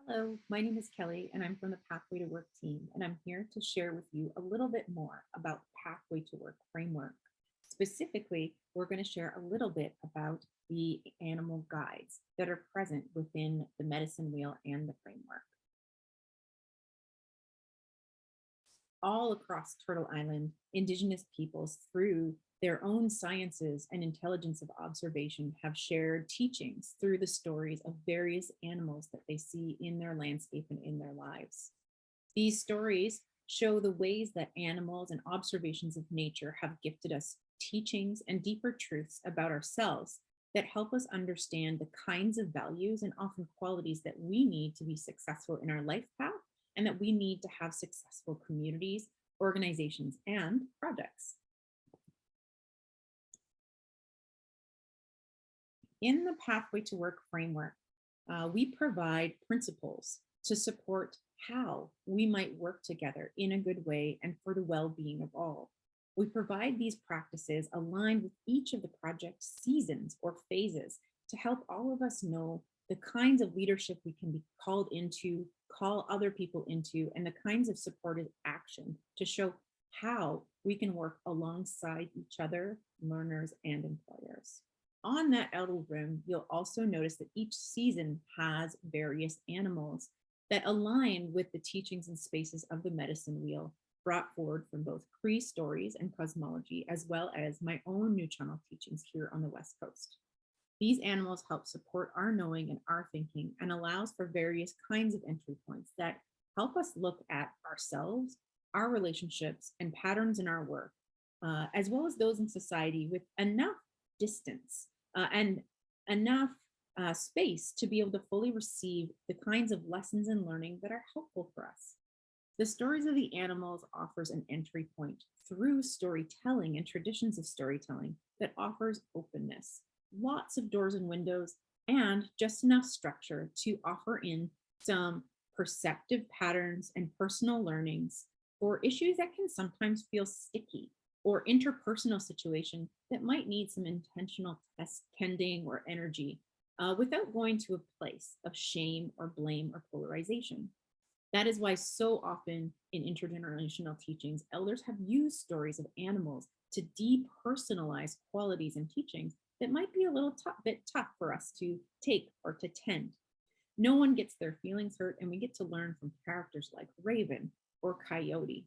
Hello, my name is Kelly, and I'm from the Pathway to Work team, and I'm here to share with you a little bit more about Pathway to Work framework. Specifically, we're going to share a little bit about the animal guides that are present within the medicine wheel and the framework. All across Turtle Island, Indigenous peoples, through their own sciences and intelligence of observation, have shared teachings through the stories of various animals that they see in their landscape and in their lives. These stories show the ways that animals and observations of nature have gifted us teachings and deeper truths about ourselves that help us understand the kinds of values and often qualities that we need to be successful in our life path and that we need to have successful communities, organizations, and projects. In the Pathway to Work framework, we provide principles to support how we might work together in a good way and for the well-being of all. We provide these practices aligned with each of the project's seasons or phases to help all of us know the kinds of leadership we can be called into, call other people into, and the kinds of supported action to show how we can work alongside each other, learners, and employers. On that outer rim, you'll also notice that each season has various animals that align with the teachings and spaces of the medicine wheel brought forward from both Cree stories and cosmology, as well as my own new channel teachings here on the West Coast. These animals help support our knowing and our thinking and allows for various kinds of entry points that help us look at ourselves, our relationships, and patterns in our work, as well as those in society with enough distance and enough space to be able to fully receive the kinds of lessons and learning that are helpful for us. The stories of the animals offers an entry point through storytelling and traditions of storytelling that offers openness, lots of doors and windows, and just enough structure to offer in some perceptive patterns and personal learnings for issues that can sometimes feel sticky or interpersonal situation that might need some intentional tending or energy without going to a place of shame or blame or polarization. That is why so often in intergenerational teachings, elders have used stories of animals to depersonalize qualities and teachings that might be a little bit tough for us to take or to tend. No one gets their feelings hurt, and we get to learn from characters like Raven or Coyote.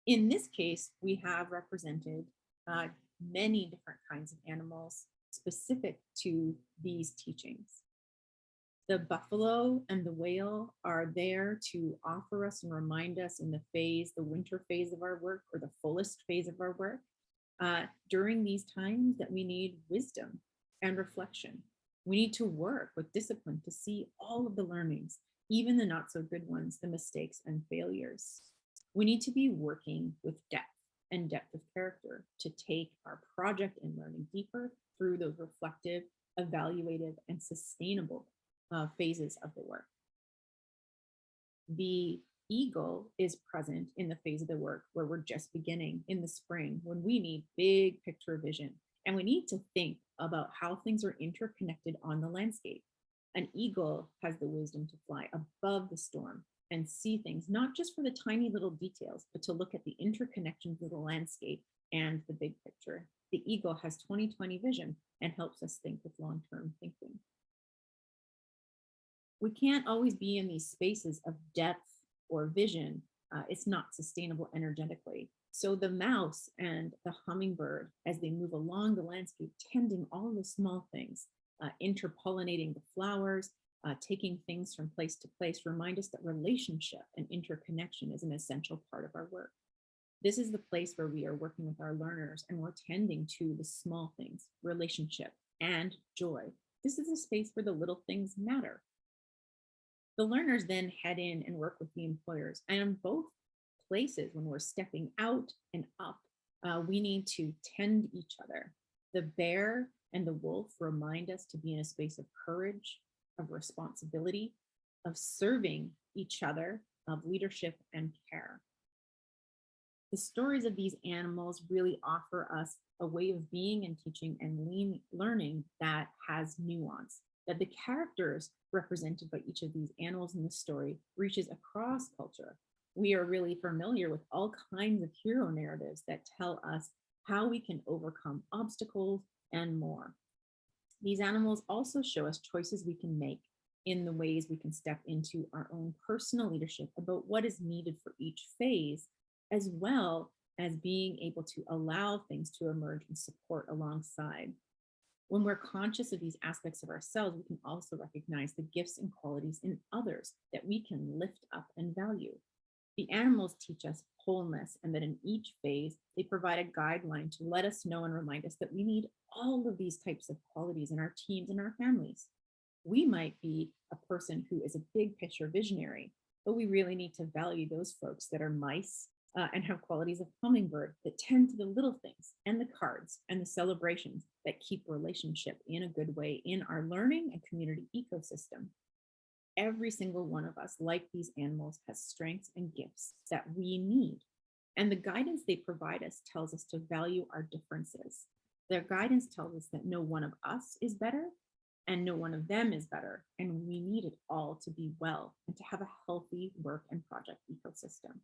In this case, we have represented many different kinds of animals specific to these teachings. The buffalo and the whale are there to offer us and remind us in the winter phase of our work, or the fullest phase of our work, during these times that we need wisdom and reflection. We need to work with discipline to see all of the learnings, even the not so good ones, the mistakes and failures. We need to be working with depth of character to take our project and learning deeper through those reflective, evaluative, and sustainable phases of the work. The eagle is present in the phase of the work where we're just beginning in the spring, when we need big picture vision and we need to think about how things are interconnected on the landscape. An eagle has the wisdom to fly above the storm and see things, not just for the tiny little details, but to look at the interconnections of the landscape and the big picture. The eagle has 20/20 vision and helps us think with long-term thinking. We can't always be in these spaces of depth or vision. It's not sustainable energetically. So the mouse and the hummingbird, as they move along the landscape, tending all the small things, interpollinating the flowers, taking things from place to place, remind us that relationship and interconnection is an essential part of our work. This is the place where we are working with our learners and we're tending to the small things, relationship and joy. This is a space where the little things matter. The learners then head in and work with the employers. And in both places, when we're stepping out and up, we need to tend each other. The bear and the wolf remind us to be in a space of courage, of responsibility, of serving each other, of leadership and care. The stories of these animals really offer us a way of being and teaching and learning that has nuance. that the characters represented by each of these animals in the story reaches across culture. We are really familiar with all kinds of hero narratives that tell us how we can overcome obstacles and more. These animals also show us choices we can make in the ways we can step into our own personal leadership about what is needed for each phase, as well as being able to allow things to emerge and support alongside. When we're conscious of these aspects of ourselves, we can also recognize the gifts and qualities in others that we can lift up and value. The animals teach us wholeness, and that in each phase, they provide a guideline to let us know and remind us that we need all of these types of qualities in our teams and our families. We might be a person who is a big picture visionary, but we really need to value those folks that are mice and have qualities of hummingbird that tend to the little things and the cards and the celebrations that keep relationship in a good way in our learning and community ecosystem. Every single one of us, like these animals, has strengths and gifts that we need. And the guidance they provide us tells us to value our differences. Their guidance tells us that no one of us is better and no one of them is better. And we need it all to be well and to have a healthy work and project ecosystem.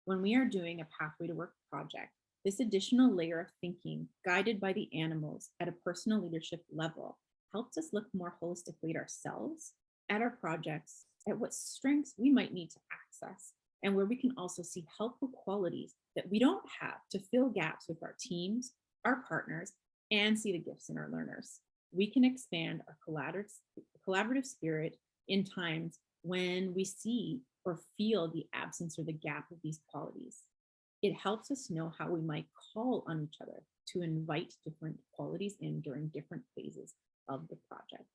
When we are doing a Pathway to Work project, this additional layer of thinking, guided by the animals at a personal leadership level, helps us look more holistically at ourselves, at our projects, at what strengths we might need to access, and where we can also see helpful qualities that we don't have to fill gaps with our teams, our partners, and see the gifts in our learners. We can expand our collaborative spirit in times when we see or feel the absence or the gap of these qualities. It helps us know how we might call on each other to invite different qualities in during different phases of the project.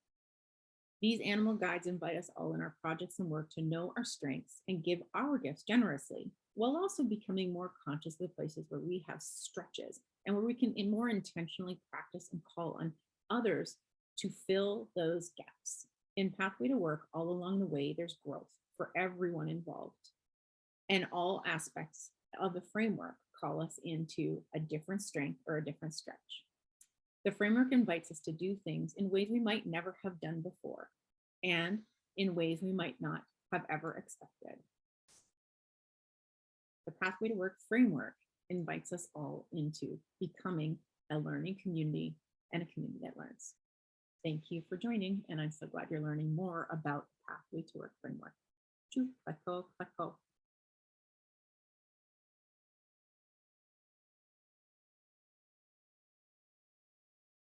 These animal guides invite us all in our projects and work to know our strengths and give our gifts generously, while also becoming more conscious of the places where we have stretches and where we can more intentionally practice and call on others to fill those gaps. In Pathway to Work, all along the way, there's growth for everyone involved. And all aspects of the framework call us into a different strength or a different stretch. The framework invites us to do things in ways we might never have done before, and in ways we might not have ever expected. The Pathway to Work framework invites us all into becoming a learning community and a community that learns. Thank you for joining, and I'm so glad you're learning more about the Pathway to Work framework. Tju, kleko, kleko.